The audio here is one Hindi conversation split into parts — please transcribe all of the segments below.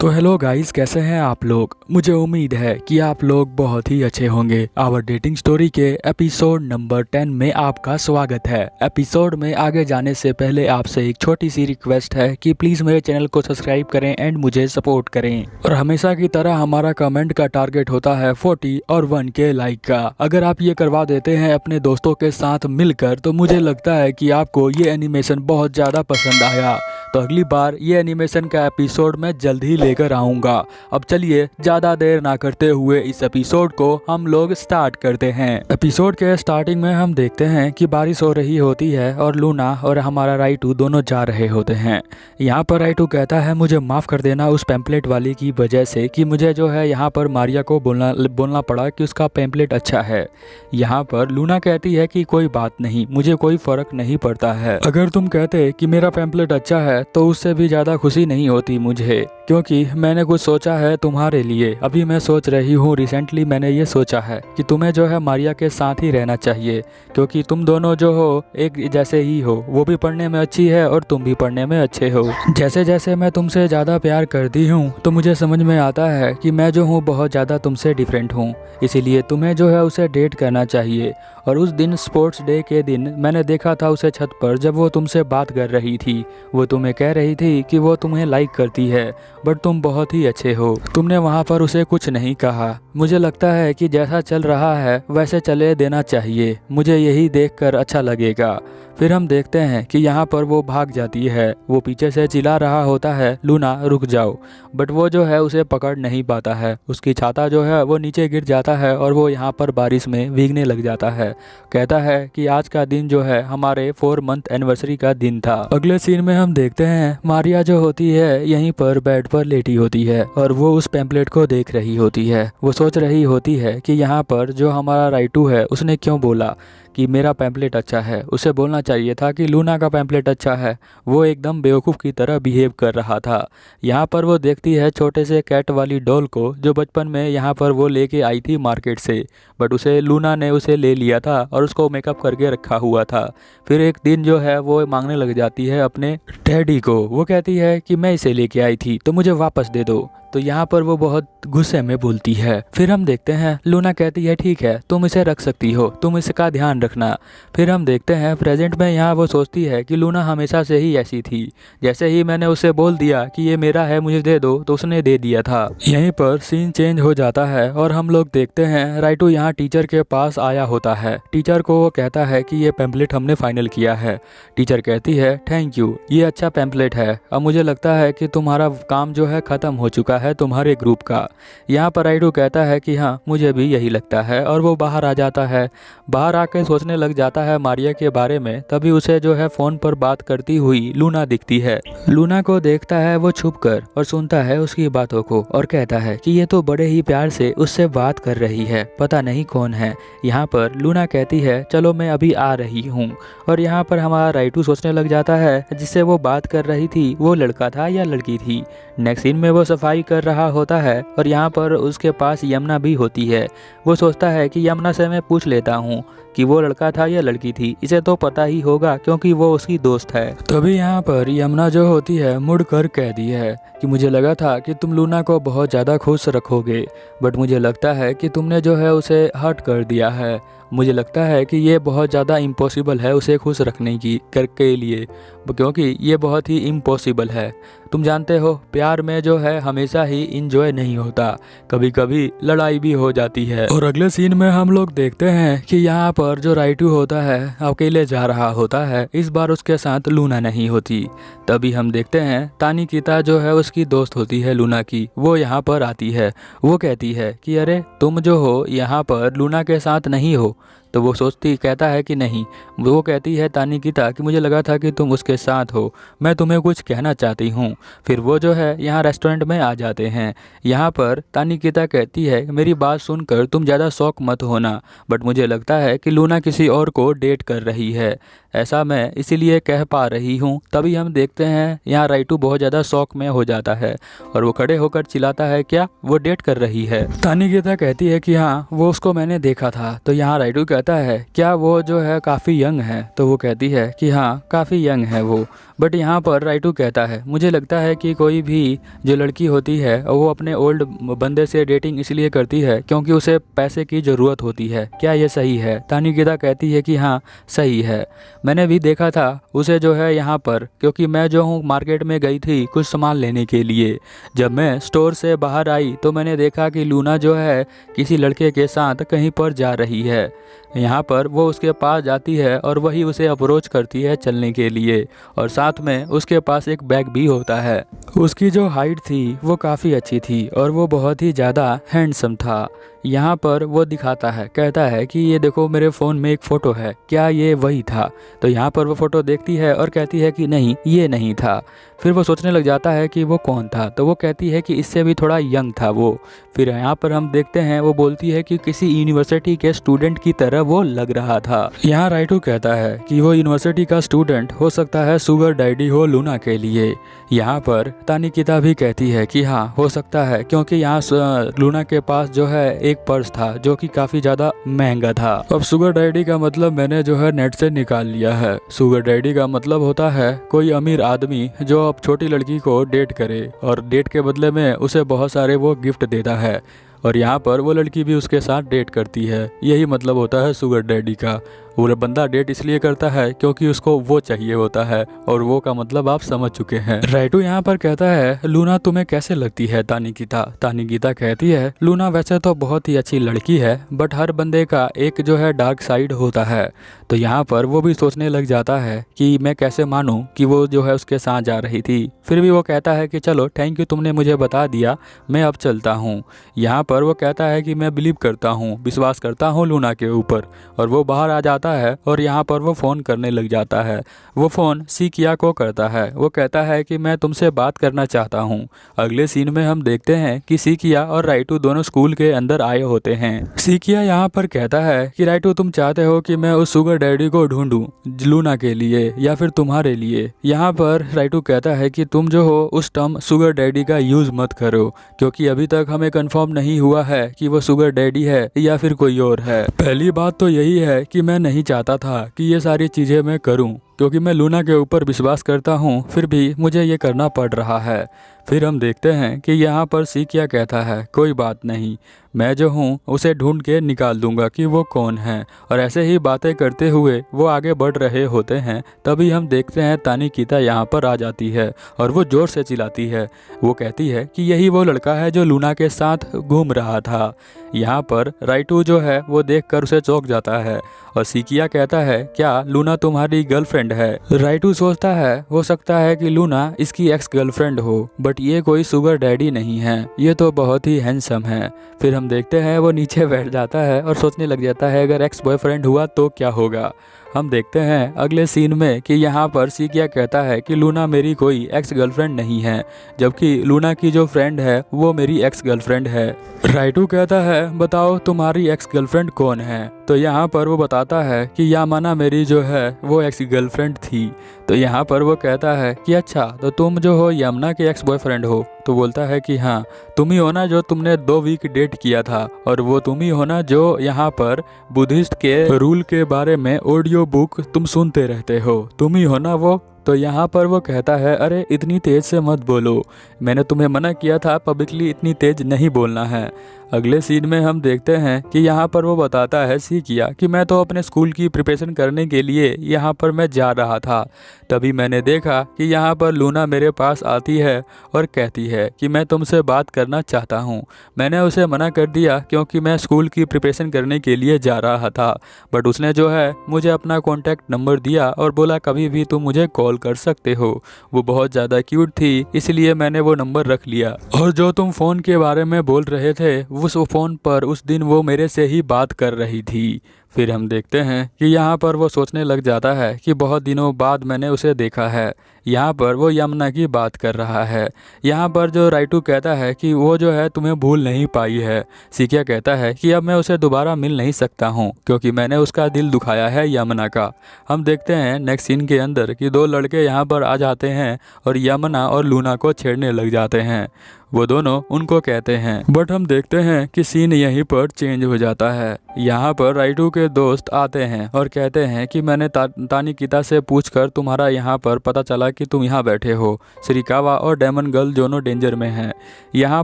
तो हेलो गाइस, कैसे हैं आप लोग। मुझे उम्मीद है कि आप लोग बहुत ही अच्छे होंगे। आवर डेटिंग स्टोरी के एपिसोड नंबर 10 में आपका स्वागत है। एपिसोड में आगे जाने से पहले आपसे एक छोटी सी रिक्वेस्ट है कि प्लीज मेरे चैनल को सब्सक्राइब करें एंड मुझे सपोर्ट करें। और हमेशा की तरह हमारा कमेंट का टारगेट होता है 40 और 1 के लाइक का। अगर आप ये करवा देते हैं अपने दोस्तों के साथ मिलकर तो मुझे लगता है कि आपको ये एनिमेशन बहुत ज़्यादा पसंद आया। तो अगली बार ये एनिमेशन का एपिसोड मैं जल्द ही लेकर आऊँगा। अब चलिए ज़्यादा देर ना करते हुए इस एपिसोड को हम लोग स्टार्ट करते हैं। एपिसोड के स्टार्टिंग में हम देखते हैं कि बारिश हो रही होती है और लूना और हमारा राइटू दोनों जा रहे होते हैं। यहाँ पर राइटू कहता है मुझे माफ़ कर देना उस पैम्पलेट वाली की वजह से कि मुझे जो है यहाँ पर मारिया को बोलना पड़ा कि उसका पैम्पलेट अच्छा है। यहाँ पर लूना कहती है कि कोई बात नहीं, मुझे कोई फ़र्क नहीं पड़ता है। अगर तुम कहते कि मेरा पैम्पलेट अच्छा है तो उससे भी ज़्यादा खुशी नहीं होती मुझे, क्योंकि मैंने कुछ सोचा है तुम्हारे लिए। अभी मैं सोच रही हूँ, रिसेंटली मैंने ये सोचा है कि तुम्हें जो है मारिया के साथ ही रहना चाहिए, क्योंकि तुम दोनों जो हो एक जैसे ही हो। वो भी पढ़ने में अच्छी है और तुम भी पढ़ने में अच्छे हो। जैसे जैसे मैं तुमसे ज़्यादा प्यार करती हूँ तो मुझे समझ में आता है कि मैं जो हूँ बहुत ज़्यादा तुमसे डिफरेंट हूँ, इसीलिए तुम्हें जो है उसे डेट करना चाहिए। और उस दिन स्पोर्ट्स डे के दिन मैंने देखा था उसे छत पर जब वो तुमसे बात कर रही थी। वो तुम्हें कह रही थी कि वो तुम्हें लाइक करती है, बट तुम बहुत ही अच्छे हो। तुमने वहाँ पर उसे कुछ नहीं कहा। मुझे लगता है कि जैसा चल रहा है वैसे चले देना चाहिए, मुझे यही देखकर अच्छा लगेगा। फिर हम देखते हैं कि यहाँ पर वो भाग जाती है। वो पीछे से चिल्ला रहा होता है लूना रुक जाओ, बट वो जो है उसे पकड़ नहीं पाता है। उसकी छाता जो है वो नीचे गिर जाता है और वो यहाँ पर बारिश में भीगने लग जाता है। कहता है कि आज का दिन जो है हमारे 4 मंथ एनिवर्सरी का दिन था। अगले सीन में हम देखते हैं मारिया जो होती है यहीं पर बेड पर लेटी होती है और वो उस पैम्पलेट को देख रही होती है। वो सोच रही होती है कि यहाँ पर जो हमारा राइटू है उसने क्यों बोला कि मेरा पैम्पलेट अच्छा है। उसे बोलना चाहिए था कि लूना का पैम्पलेट अच्छा है। वो एकदम बेवकूफ़ की तरह बिहेव कर रहा था। यहाँ पर वो देखती है छोटे से कैट वाली डॉल को जो बचपन में यहाँ पर वो लेके आई थी मार्केट से, बट उसे लूना ने उसे ले लिया था और उसको मेकअप करके रखा हुआ था। फिर एक दिन जो है वो मांगने लग जाती है अपने डैडी को। वो कहती है कि मैं इसे लेके आई थी तो मुझे वापस दे दो। तो यहाँ पर वो बहुत गुस्से में बोलती है। फिर हम देखते हैं लूना कहती है ठीक है तुम इसे रख सकती हो, तुम इसका ध्यान रखना। फिर हम देखते हैं प्रेजेंट में यहाँ वो सोचती है कि लूना हमेशा से ही ऐसी थी। जैसे ही मैंने उसे बोल दिया कि ये मेरा है मुझे दे दो तो उसने दे दिया था। यहीं पर सीन चेंज हो जाता है और हम लोग देखते हैं राइटू यहाँ टीचर के पास आया होता है। टीचर को वो कहता है कि ये पैम्पलेट हमने फाइनल किया है। टीचर कहती है थैंक यू, ये अच्छा पैम्पलेट है। अब मुझे लगता है कि तुम्हारा काम जो है ख़त्म हो चुका है तुम्हारे ग्रुप का। यहाँ पर राइटू कहता है कि हाँ मुझे भी यही लगता है और वो बाहर आ जाता है। बाहर आके सोचने लग जाता है मारिया के बारे में। तभी उसे जो है फ़ोन पर बात करती हुई लूना दिखती है। लूना को देखता है वो छुप कर और सुनता है उसकी बातों को और कहता है कि ये तो बड़े ही प्यार से उससे बात कर रही है, पता नहीं कौन है। यहाँ पर लूना कहती है चलो मैं अभी आ रही हूँ। और यहाँ पर हमारा राइटू सोचने लग जाता है जिससे वो बात कर रही थी वो लड़का था या लड़की थी। नेक्स्ट सीन में वो सफाई कर रहा होता है और यहाँ पर उसके पास यमुना भी होती है। वो सोचता है कि यमुना से मैं पूछ लेता हूँ कि वो लड़का था या लड़की थी, इसे तो पता ही होगा क्योंकि वो उसकी दोस्त है। तभी यहाँ पर यमुना जो होती है मुड़कर कहती है कि मुझे लगा था कि तुम लूना को बहुत ज़्यादा खुश रखोगे, बट मुझे लगता है कि तुमने जो है उसे हर्ट कर दिया है। मुझे लगता है कि ये बहुत ज़्यादा इम्पॉसिबल है उसे खुश रखने की के लिए, क्योंकि ये बहुत ही इम्पॉसिबल है। तुम जानते हो प्यार में जो है हमेशा ही इंजॉय नहीं होता, कभी कभी लड़ाई भी हो जाती है। और अगले सीन में हम लोग देखते हैं कि यहाँ पर जो राइटू होता है अकेले जा रहा होता है। इस बार उसके साथ लूना नहीं होती। तभी हम देखते हैं तानिकिता जो है उसकी दोस्त होती है लूना की, वो यहाँ पर आती है। वो कहती है कि अरे तुम जो हो यहाँ पर लूना के साथ नहीं हो। तो वो कहता है कि नहीं। वो कहती है तानिकिता कि मुझे लगा था कि तुम उसके साथ हो, मैं तुम्हें कुछ कहना चाहती हूँ। फिर वो जो है यहाँ रेस्टोरेंट में आ जाते हैं। यहाँ पर तानिकिता कहती है मेरी बात सुनकर तुम ज़्यादा शौक मत होना, बट मुझे लगता है कि लूना किसी और को डेट कर रही है, ऐसा मैं इसीलिए कह पा रही हूँ। तभी हम देखते हैं यहाँ राइटू बहुत ज़्यादा शौक में हो जाता है और वो खड़े होकर चिल्लाता है क्या वो डेट कर रही है। तानिकिता कहती है कि हाँ वो उसको मैंने देखा था। तो यहाँ राइटू कहता कहता है क्या वो जो है काफ़ी यंग है, तो वो कहती है कि हाँ काफ़ी यंग है वो। बट यहाँ पर राइटू कहता है मुझे लगता है कि कोई भी जो लड़की होती है वो अपने ओल्ड बंदे से डेटिंग इसलिए करती है क्योंकि उसे पैसे की ज़रूरत होती है, क्या ये सही है? तानिकिता कहती है कि हाँ सही है, मैंने भी देखा था उसे जो है यहाँ पर, क्योंकि मैं जो हूँ मार्केट में गई थी कुछ सामान लेने के लिए। जब मैं स्टोर से बाहर आई तो मैंने देखा कि लूना जो है किसी लड़के के साथ कहीं पर जा रही है। यहाँ पर वो उसके पास जाती है और वही उसे अप्रोच करती है चलने के लिए, और साथ में उसके पास एक बैग भी होता है। उसकी जो हाइट थी वो काफ़ी अच्छी थी और वो बहुत ही ज़्यादा हैंडसम था। यहाँ पर वो दिखाता है, कहता है कि ये देखो मेरे फ़ोन में एक फ़ोटो है, क्या ये वही था? तो यहाँ पर वो फ़ोटो देखती है और कहती है कि नहीं ये नहीं था। फिर वो सोचने लग जाता है कि वो कौन था, तो वो कहती है कि इससे भी थोड़ा यंग था वो। फिर यहाँ पर हम देखते हैं वो बोलती है कि किसी यूनिवर्सिटी के स्टूडेंट की तरह वो लग रहा था। यहाँ राइटू कहता है कि वो यूनिवर्सिटी का स्टूडेंट हो सकता है सुगर डैडी हो लूना के लिए। यहाँ पर तानिकिता भी कहती है कि हाँ हो सकता है, क्योंकि यहाँ लूना के पास जो है एक पर्स था जो कि काफ़ी ज़्यादा महंगा था। अब सुगर डैडी का मतलब मैंने जो है नेट से निकाल लिया है। सुगर डैडी का मतलब होता है कोई अमीर आदमी जो अब छोटी लड़की को डेट करे और डेट के बदले में उसे बहुत सारे वो गिफ्ट देता है, और यहाँ पर वो लड़की भी उसके साथ डेट करती है। यही मतलब होता है सुगर डैडी का। वो बंदा डेट इसलिए करता है क्योंकि उसको वो चाहिए होता है, और वो का मतलब आप समझ चुके हैं। राइटू यहाँ पर कहता है लूना तुम्हें कैसे लगती है तानिकिता? तानिकिता कहती है लूना वैसे तो बहुत ही अच्छी लड़की है, बट हर बंदे का एक जो है डार्क साइड होता है। तो यहाँ पर वो भी सोचने लग जाता है कि मैं कैसे मानूं कि वो जो है उसके साथ जा रही थी। फिर भी वो कहता है कि चलो थैंक यू, तुमने मुझे बता दिया, मैं अब चलता हूँ। यहाँ पर वो कहता है कि मैं बिलीव करता हूँ, विश्वास करता हूँ लूना के ऊपर, और वो बाहर आ जाता है और यहाँ पर वो फ़ोन करने लग जाता है। वो फ़ोन सीकिया को करता है। वो कहता है कि मैं तुमसे बात करना चाहता हूँ। अगले सीन में हम देखते हैं कि सीकिया और राइटू दोनों स्कूल के अंदर आए होते हैं। सीकिया यहाँ पर कहता है कि राइटू तुम चाहते हो कि मैं उस सुगर डैडी को ढूंढूं लूना के लिए या फिर तुम्हारे लिए? यहाँ पर राइटू कहता है कि तुम जो हो उस टर्म सुगर डैडी का यूज़ मत करो, क्योंकि अभी तक हमें कंफर्म नहीं हुआ है कि वो सुगर डैडी है या फिर कोई और है। पहली बात तो यही है कि मैं नहीं चाहता था कि ये सारी चीज़ें मैं करूं, क्योंकि मैं लूना के ऊपर विश्वास करता हूं, फिर भी मुझे ये करना पड़ रहा है। फिर हम देखते हैं कि यहाँ पर सीकिया कहता है कोई बात नहीं, मैं जो हूँ उसे ढूंढ के निकाल दूंगा कि वो कौन है। और ऐसे ही बातें करते हुए वो आगे बढ़ रहे होते हैं। तभी हम देखते हैं तानिकिता यहाँ पर आ जाती है और वो ज़ोर से चिल्लाती है। वो कहती है कि यही वो लड़का है जो लूना के साथ घूम रहा था। यहाँ पर राइटू जो है वो देखकर उसे चौंक जाता है, और सीकिया कहता है क्या लूना तुम्हारी गर्लफ्रेंड है? राइटू सोचता है हो सकता है कि लूना इसकी एक्स गर्लफ्रेंड हो, बट ये कोई सुगर डैडी नहीं है, ये तो बहुत ही हैंडसम है। फिर हम देखते हैं वो नीचे बैठ जाता है और सोचने लग जाता है अगर एक्स बॉयफ्रेंड हुआ तो क्या होगा। हम देखते हैं अगले सीन में कि यहाँ पर सीकिया कहता है कि लूना मेरी कोई एक्स गर्लफ्रेंड नहीं है, जबकि लूना की जो फ्रेंड है वो मेरी एक्स गर्लफ्रेंड है। राइटू कहता है बताओ तुम्हारी एक्स गर्लफ्रेंड कौन है? तो यहाँ पर वो बताता है कि यामाना मेरी जो है वो एक्स गर्लफ्रेंड थी। तो यहाँ पर वो कहता है कि अच्छा तो तुम जो हो यमुना के एक्स बॉयफ्रेंड हो? तो बोलता है कि हाँ, तुम ही हो ना जो तुमने 2 वीक डेट किया था, और वो तुम ही हो ना जो यहाँ पर बुद्धिस्ट के रूल के बारे में ऑडियो बुक तुम सुनते रहते हो, तुम ही हो ना वो? तो यहाँ पर वो कहता है अरे इतनी तेज़ से मत बोलो, मैंने तुम्हें मना किया था पब्लिकली इतनी तेज़ नहीं बोलना है। अगले सीन में हम देखते हैं कि यहाँ पर वो बताता है सीकिया कि मैं तो अपने स्कूल की प्रिपरेशन करने के लिए यहाँ पर मैं जा रहा था। तभी मैंने देखा कि यहाँ पर लूना मेरे पास आती है और कहती है कि मैं तुमसे बात करना चाहता हूँ। मैंने उसे मना कर दिया क्योंकि मैं स्कूल की प्रिपरेशन करने के लिए जा रहा था, बट उसने जो है मुझे अपना कॉन्टैक्ट नंबर दिया और बोला कभी भी तुम मुझे कॉल कर सकते हो। वो बहुत ज़्यादा क्यूट थी, इसलिए मैंने वो नंबर रख लिया। और जो तुम फ़ोन के बारे में बोल रहे थे उस फ़ोन पर उस दिन वो मेरे से ही बात कर रही थी। फिर हम देखते हैं कि यहाँ पर वो सोचने लग जाता है कि बहुत दिनों बाद मैंने उसे देखा है। यहाँ पर वो यमुना की बात कर रहा है। यहाँ पर जो राइटू कहता है कि वो जो है तुम्हें भूल नहीं पाई है। सीकिया कहता है कि अब मैं उसे दोबारा मिल नहीं सकता हूँ क्योंकि मैंने उसका दिल दुखाया है यमुना का। हम देखते हैं नेक्स्ट सीन के अंदर कि 2 लड़के यहाँ पर आ जाते हैं और यमुना और लूना को छेड़ने लग जाते हैं। वो दोनों उनको कहते हैं। बट हम देखते हैं कि सीन यहीं पर चेंज हो जाता है। यहाँ पर राइटू के दोस्त आते हैं और कहते हैं कि मैंने तानिकिता से पूछकर तुम्हारा यहाँ पर पता चला कि तुम यहाँ बैठे हो। श्रीकावा और डेमन गर्ल दोनों डेंजर में हैं। यहाँ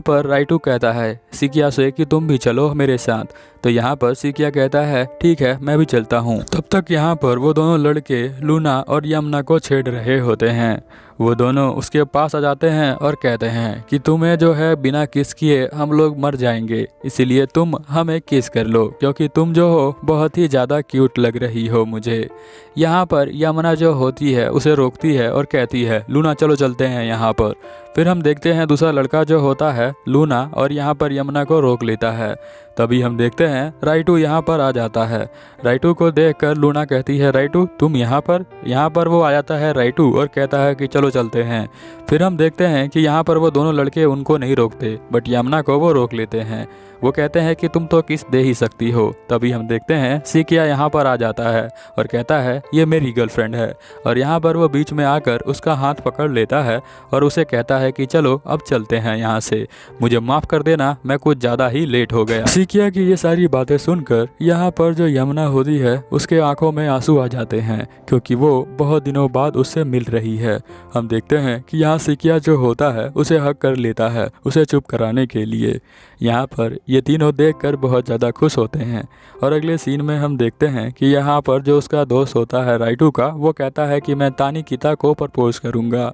पर राइटू कहता है सिकिया से कि तुम भी चलो मेरे साथ। तो यहाँ पर सिकिया कहता है ठीक है मैं भी चलता हूँ। तब तक यहाँ पर वो दोनों लड़के लूना और यमुना को छेड़ रहे होते हैं। वो दोनों उसके पास आ जाते हैं और कहते हैं कि तुम्हें जो है बिना किस किए हम लोग मर जाएंगे, इसीलिए तुम हमें किस कर लो क्योंकि तुम जो हो बहुत ही ज़्यादा क्यूट लग रही हो मुझे। यहाँ पर यमुना जो होती है उसे रोकती है और कहती है लूना चलो चलते हैं यहाँ पर। फिर हम देखते हैं दूसरा लड़का जो होता है लूना और यहाँ पर यमुना को रोक लेता है। तभी हम देखते हैं राइटू यहाँ पर आ जाता है। राइटू को देखकर लूना कहती है राइटू तुम यहाँ पर वो आ जाता है राइटू और कहता है कि चलो चलते हैं। फिर हम देखते हैं कि यहाँ पर वो दोनों लड़के उनको नहीं रोकते बट यमुना को वो रोक लेते हैं। वो कहते हैं कि तुम तो किस दे ही सकती हो। तभी हम देखते हैं सिकिया यहाँ पर आ जाता है और कहता है ये मेरी गर्लफ्रेंड है और यहाँ पर वो बीच में आकर उसका हाथ पकड़ लेता है और उसे कहता है कि चलो अब चलते हैं यहाँ से, मुझे माफ़ कर देना मैं कुछ ज़्यादा ही लेट हो गया। सिकिया की ये सारी बातें सुनकर यहाँ पर जो यमुना होती है उसके आंखों में आंसू आ जाते हैं क्योंकि वो बहुत दिनों बाद उससे मिल रही है। हम देखते हैं कि यहाँ सिकिया जो होता है उसे हक कर लेता है उसे चुप कराने के लिए। यहाँ पर ये तीनों देखकर बहुत ज़्यादा खुश होते हैं और अगले सीन में हम देखते हैं कि यहाँ पर जो उसका दोस्त होता है राइटू का वो कहता है कि मैं तानिकिता को प्रपोज करूँगा।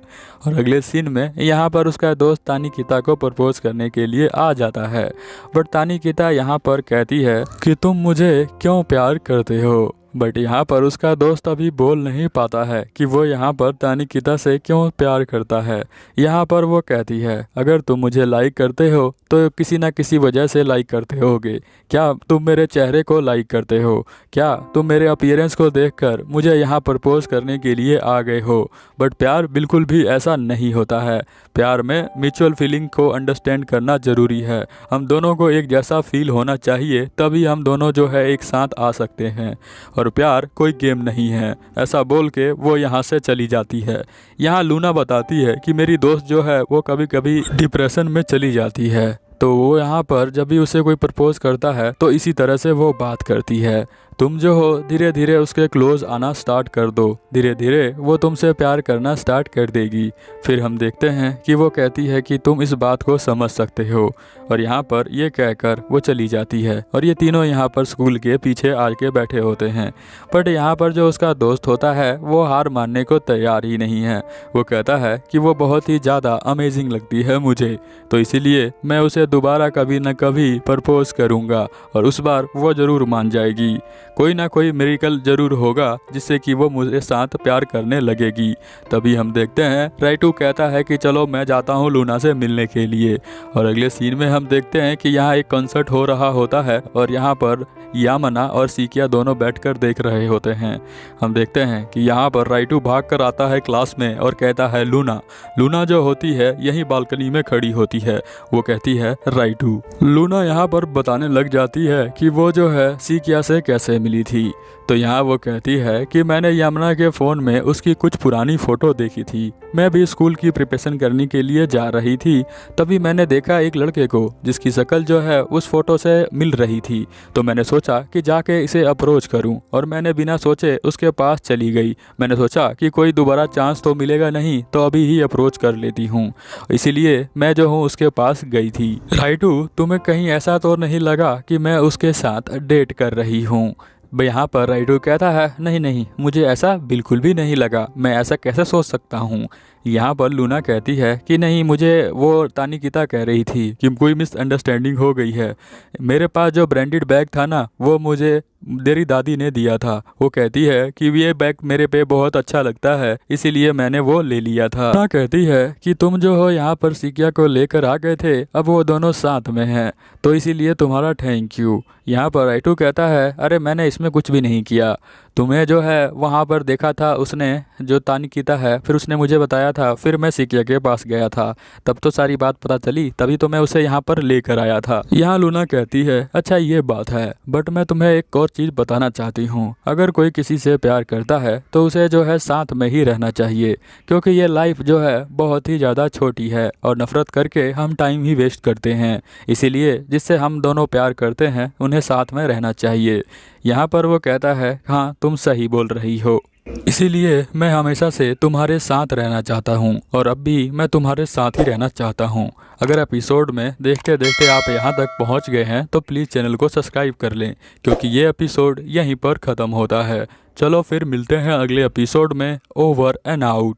और अगले सीन में यहाँ पर उसका दोस्त तानिकिता को प्रपोज करने के लिए आ जाता है। बट तानिकिता यहाँ पर कहती है कि तुम मुझे क्यों प्यार करते हो। बट यहाँ पर उसका दोस्त अभी बोल नहीं पाता है कि वो यहाँ पर तानिकिता से क्यों प्यार करता है। यहाँ पर वो कहती है अगर तुम मुझे लाइक करते हो तो किसी ना किसी वजह से लाइक करते होगे। क्या तुम मेरे चेहरे को लाइक करते हो? क्या तुम मेरे अपीयरेंस को देखकर मुझे यहाँ प्रपोज करने के लिए आ गए हो? बट प्यार बिल्कुल भी ऐसा नहीं होता है। प्यार में म्यूचुअल फीलिंग को अंडरस्टैंड करना ज़रूरी है। हम दोनों को एक जैसा फील होना चाहिए तभी हम दोनों जो है एक साथ आ सकते हैं और प्यार कोई गेम नहीं है। ऐसा बोल के वो यहाँ से चली जाती है। यहाँ लूना बताती है कि मेरी दोस्त जो है वो कभी कभी डिप्रेशन में चली जाती है। तो वो यहाँ पर जब भी उसे कोई प्रपोज करता है तो इसी तरह से वो बात करती है। तुम जो हो धीरे धीरे उसके क्लोज आना स्टार्ट कर दो, धीरे धीरे वो तुमसे प्यार करना स्टार्ट कर देगी। फिर हम देखते हैं कि वो कहती है कि तुम इस बात को समझ सकते हो और यहाँ पर ये कहकर वो चली जाती है और ये तीनों यहाँ पर स्कूल के पीछे आके बैठे होते हैं। बट यहाँ पर जो उसका दोस्त होता है वो हार मानने को तैयार ही नहीं है। वो कहता है कि वो बहुत ही ज़्यादा अमेजिंग लगती है मुझे, तो इसीलिए मैं उसे दोबारा कभी न कभी प्रपोज करूँगा और उस बार वो ज़रूर मान जाएगी। कोई ना कोई मिरेकल ज़रूर होगा जिससे कि वो मुझे साथ प्यार करने लगेगी। तभी हम देखते हैं राइटू कहता है कि चलो मैं जाता हूँ लूना से मिलने के लिए। और अगले सीन में हम देखते हैं कि यहाँ एक कॉन्सर्ट हो रहा होता है और यहाँ पर यामना और सिकिया दोनों बैठकर देख रहे होते हैं। हम देखते हैं कि यहाँ पर राइटू भाग कर आता है क्लास में और कहता है लूना। लूना जो होती है यही बालकनी में खड़ी होती है। वो कहती है राइटू। लूना यहाँ पर बताने लग जाती है कि वो जो है सिकिया से कैसे मिली थी। तो यहाँ वो कहती है कि मैंने यमुना के फ़ोन में उसकी कुछ पुरानी फ़ोटो देखी थी। मैं भी स्कूल की प्रिपरेशन करने के लिए जा रही थी, तभी मैंने देखा एक लड़के को जिसकी शक्ल जो है उस फ़ोटो से मिल रही थी। तो मैंने सोचा कि जाके इसे अप्रोच करूं और मैंने बिना सोचे उसके पास चली गई। मैंने सोचा कि कोई दोबारा चांस तो मिलेगा नहीं, तो अभी ही अप्रोच कर लेती हूँ, इसीलिए मैं जो हूँ उसके पास गई थी। राइटू, तुम्हें कहीं ऐसा तो नहीं लगा कि मैं उसके साथ डेट कर रही हूँ? यहाँ पर राइटू कहता है नहीं नहीं, मुझे ऐसा बिल्कुल भी नहीं लगा, मैं ऐसा कैसे सोच सकता हूँ। यहाँ पर लूना कहती है कि नहीं, मुझे वो तानिकिता कह रही थी कि कोई मिसअंडरस्टैंडिंग हो गई है। मेरे पास जो ब्रांडेड बैग था ना वो मुझे मेरी दादी ने दिया था। वो कहती है कि ये बैग मेरे पे बहुत अच्छा लगता है, इसीलिए मैंने वो ले लिया था। लूना कहती है कि तुम जो हो यहाँ पर सिकिया को लेकर आ गए थे, अब वो दोनों साथ में हैं, तो इसीलिए तुम्हारा थैंक यू। यहाँ पर राइटू कहता है अरे मैंने इसमें कुछ भी नहीं किया। तुम्हें जो है वहाँ पर देखा था उसने, जो तानिकिता है, फिर उसने मुझे बताया था, फिर मैं सिकिया के पास गया था, तब तो सारी बात पता चली, तभी तो मैं उसे यहाँ पर लेकर आया था। यहाँ लूना कहती है अच्छा ये बात है, बट मैं तुम्हें एक और चीज़ बताना चाहती हूँ, अगर कोई किसी से प्यार करता है तो उसे जो है साथ में ही रहना चाहिए, क्योंकि ये लाइफ जो है बहुत ही ज़्यादा छोटी है और नफरत करके हम टाइम ही वेस्ट करते हैं। इसीलिए जिससे हम दोनों प्यार करते हैं उन्हें साथ में रहना चाहिए। यहाँ पर वो कहता है हाँ तुम सही बोल रही हो, इसीलिए मैं हमेशा से तुम्हारे साथ रहना चाहता हूँ और अब भी मैं तुम्हारे साथ ही रहना चाहता हूँ। अगर एपिसोड में देखते देखते आप यहाँ तक पहुँच गए हैं तो प्लीज़ चैनल को सब्सक्राइब कर लें, क्योंकि ये एपिसोड यहीं पर ख़त्म होता है। चलो फिर मिलते हैं अगले एपिसोड में। Over and out.